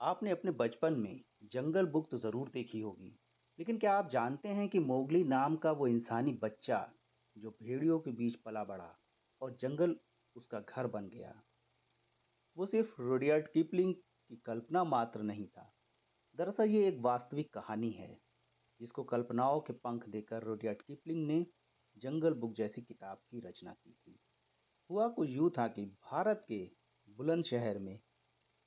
आपने अपने बचपन में जंगल बुक तो ज़रूर देखी होगी, लेकिन क्या आप जानते हैं कि मोगली नाम का वो इंसानी बच्चा जो भेड़ियों के बीच पला बड़ा और जंगल उसका घर बन गया, वो सिर्फ रुडयार्ड किपलिंग की कल्पना मात्र नहीं था। दरअसल ये एक वास्तविक कहानी है जिसको कल्पनाओं के पंख देकर रुडयार्ड किपलिंग ने जंगल बुक जैसी किताब की रचना की थी। हुआ कुछ यूँ था कि भारत के बुलंदशहर में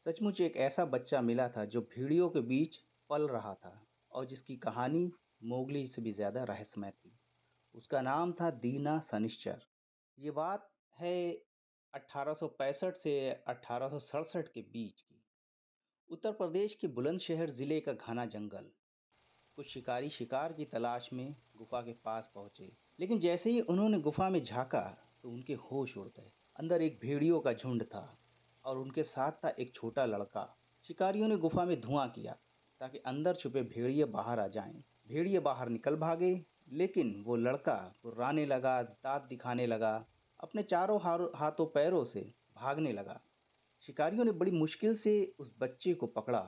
सचमुच एक ऐसा बच्चा मिला था जो भेड़ियों के बीच पल रहा था और जिसकी कहानी मोगली से भी ज़्यादा रहस्यमय थी। उसका नाम था दीना सनिश्चर। ये बात है 1865 से 1867 के बीच की। उत्तर प्रदेश के बुलंदशहर ज़िले का घना जंगल। कुछ शिकारी शिकार की तलाश में गुफा के पास पहुंचे, लेकिन जैसे ही उन्होंने गुफा में झांका तो उनके होश उड़ गए। अंदर एक भेड़ियों का झुंड था और उनके साथ था एक छोटा लड़का। शिकारियों ने गुफा में धुआं किया ताकि अंदर छुपे भेड़िए बाहर आ जाएं। भेड़िए बाहर निकल भागे, लेकिन वो लड़का गुर्राने लगा, दांत दिखाने लगा, अपने चारों हाथों पैरों से भागने लगा। शिकारियों ने बड़ी मुश्किल से उस बच्चे को पकड़ा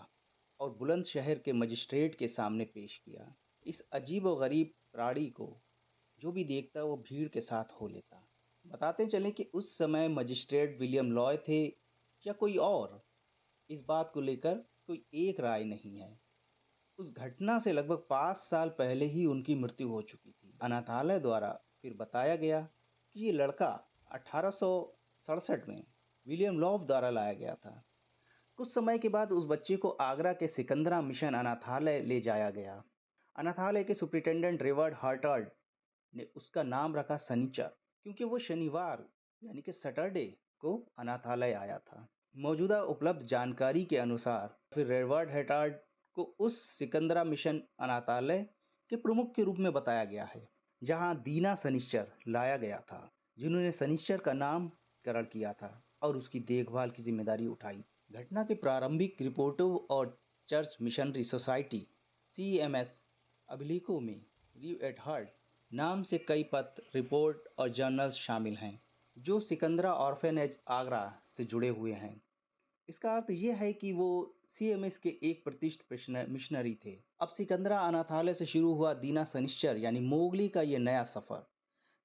और बुलंदशहर के मजिस्ट्रेट के सामने पेश किया। इस अजीब व गरीब प्राणी को जो भी देखता वो भीड़ के साथ हो लेता। बताते चलें कि उस समय मजिस्ट्रेट विलियम लॉय थे या कोई और, इस बात को लेकर कोई एक राय नहीं है। उस घटना से लगभग 5 साल पहले ही उनकी मृत्यु हो चुकी थी। अनाथालय द्वारा फिर बताया गया कि ये लड़का 1867 में विलियम लॉव द्वारा लाया गया था। कुछ समय के बाद उस बच्चे को आगरा के सिकंदरा मिशन अनाथालय ले जाया गया। अनाथालय के सुपरिटेंडेंट रिवर्ड हार्टर्ड ने उसका नाम रखा सनीचर, क्योंकि वो शनिवार यानी कि सैटरडे को अनाथालय आया था। मौजूदा उपलब्ध जानकारी के अनुसार फिर रिवर्ड हार्टर्ड को उस सिकंदरा मिशन अनाथालय के प्रमुख के रूप में बताया गया है, जहां दीना सनीचर लाया गया था, जिन्होंने सनीचर का नामकरण किया था और उसकी देखभाल की जिम्मेदारी उठाई। घटना के प्रारंभिक रिपोर्टों और चर्च मिशनरी सोसाइटी (CMS) अभिलेखों में रीव एट हार्ट नाम से कई पत्र, रिपोर्ट और जर्नल्स शामिल हैं, जो सिकंदरा ऑर्फेनेज आगरा से जुड़े हुए हैं। इसका अर्थ यह है कि वो CMS के एक प्रतिष्ठित मिशनरी थे। अब सिकंदरा अनाथालय से शुरू हुआ दीना सनिश्चर यानी मोगली का ये नया सफ़र।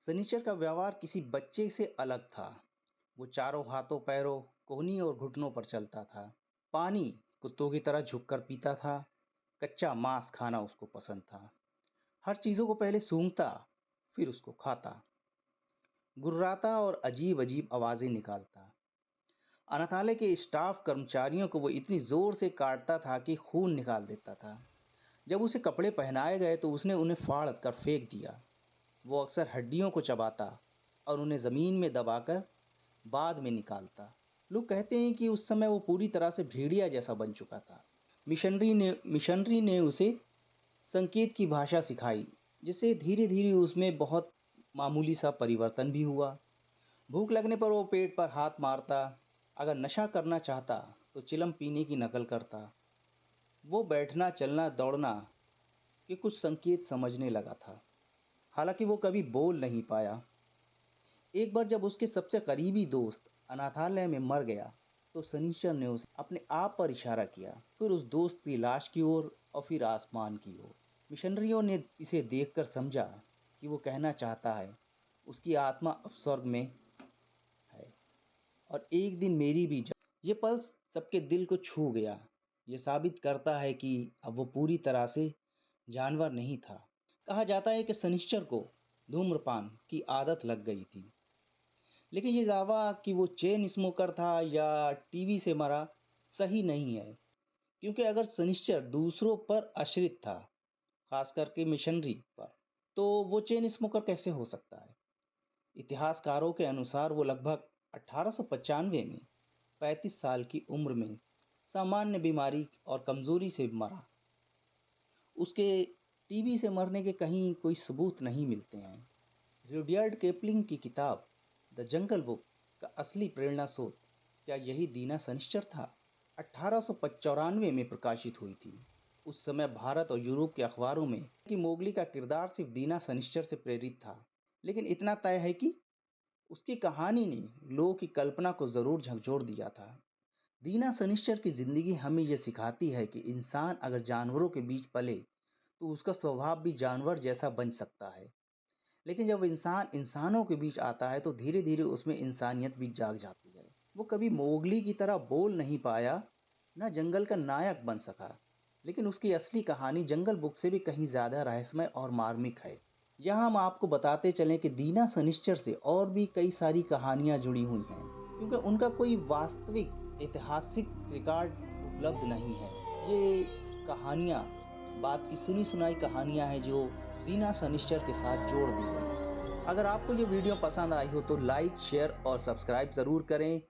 सनीचर का व्यवहार किसी बच्चे से अलग था। वो चारों हाथों पैरों, कोहनी और घुटनों पर चलता था। पानी कुत्तों की तरह झुककर पीता था। कच्चा मांस खाना उसको पसंद था। हर चीज़ों को पहले सूंघता, फिर उसको खाता। गुर्राता और अजीब अजीब आवाज़ें निकालता। अनाथालय के स्टाफ कर्मचारियों को वो इतनी ज़ोर से काटता था कि खून निकाल देता था। जब उसे कपड़े पहनाए गए तो उसने उन्हें फाड़ कर फेंक दिया। वो अक्सर हड्डियों को चबाता और उन्हें ज़मीन में दबाकर बाद में निकालता। लोग कहते हैं कि उस समय वो पूरी तरह से भेड़िया जैसा बन चुका था। मिशनरी ने उसे संकेत की भाषा सिखाई, जिससे धीरे धीरे उसमें बहुत मामूली सा परिवर्तन भी हुआ। भूख लगने पर वो पेट पर हाथ मारता। अगर नशा करना चाहता तो चिलम पीने की नकल करता। वो बैठना, चलना, दौड़ना के कुछ संकेत समझने लगा था, हालांकि वो कभी बोल नहीं पाया। एक बार जब उसके सबसे करीबी दोस्त अनाथालय में मर गया तो सनीचर ने उसे अपने आप पर इशारा किया, फिर उस दोस्त की लाश की ओर और फिर आसमान की ओर। मिशनरियों ने इसे देखकर समझा कि वो कहना चाहता है उसकी आत्मा अब स्वर्ग में है और एक दिन मेरी भी ये पल सबके दिल को छू गया। ये साबित करता है कि अब वो पूरी तरह से जानवर नहीं था। कहा जाता है कि सनीचर को धूम्रपान की आदत लग गई थी, लेकिन ये दावा कि वो चेन स्मोकर था या टीबी से मरा सही नहीं है, क्योंकि अगर सनिश्चर दूसरों पर आश्रित था, खास करके मिशनरी पर, तो वो चेन स्मोकर कैसे हो सकता है। इतिहासकारों के अनुसार वो लगभग 1895 में 35 साल की उम्र में सामान्य बीमारी और कमज़ोरी से मरा। उसके टीबी से मरने के कहीं कोई सबूत नहीं मिलते हैं। रुडयार्ड किपलिंग की किताब द जंगल बुक का असली प्रेरणा स्रोत क्या यही दीना सनिश्चर था? 1894 में प्रकाशित हुई थी। उस समय भारत और यूरोप के अखबारों में कि मोगली का किरदार सिर्फ दीना सनिश्चर से प्रेरित था, लेकिन इतना तय है कि उसकी कहानी ने लोगों की कल्पना को ज़रूर झकझोर दिया था। दीना सनिश्चर की ज़िंदगी हमें ये सिखाती है कि इंसान अगर जानवरों के बीच पले तो उसका स्वभाव भी जानवर जैसा बन सकता है। लेकिन जब इंसान इंसानों के बीच आता है तो धीरे धीरे उसमें इंसानियत भी जाग जाती है। वो कभी मोगली की तरह बोल नहीं पाया, ना जंगल का नायक बन सका, लेकिन उसकी असली कहानी जंगल बुक से भी कहीं ज़्यादा रहस्यमय और मार्मिक है। यहाँ हम आपको बताते चलें कि दीना सनिश्चर से और भी कई सारी कहानियाँ जुड़ी हुई हैं, क्योंकि उनका कोई वास्तविक ऐतिहासिक रिकॉर्ड उपलब्ध नहीं है। ये कहानियाँ बात की सुनी सुनाई कहानियाँ हैं जो दीना सनिश्चर के साथ जोड़ दी गई हैं। अगर आपको ये वीडियो पसंद आई हो तो लाइक, शेयर और सब्सक्राइब ज़रूर करें।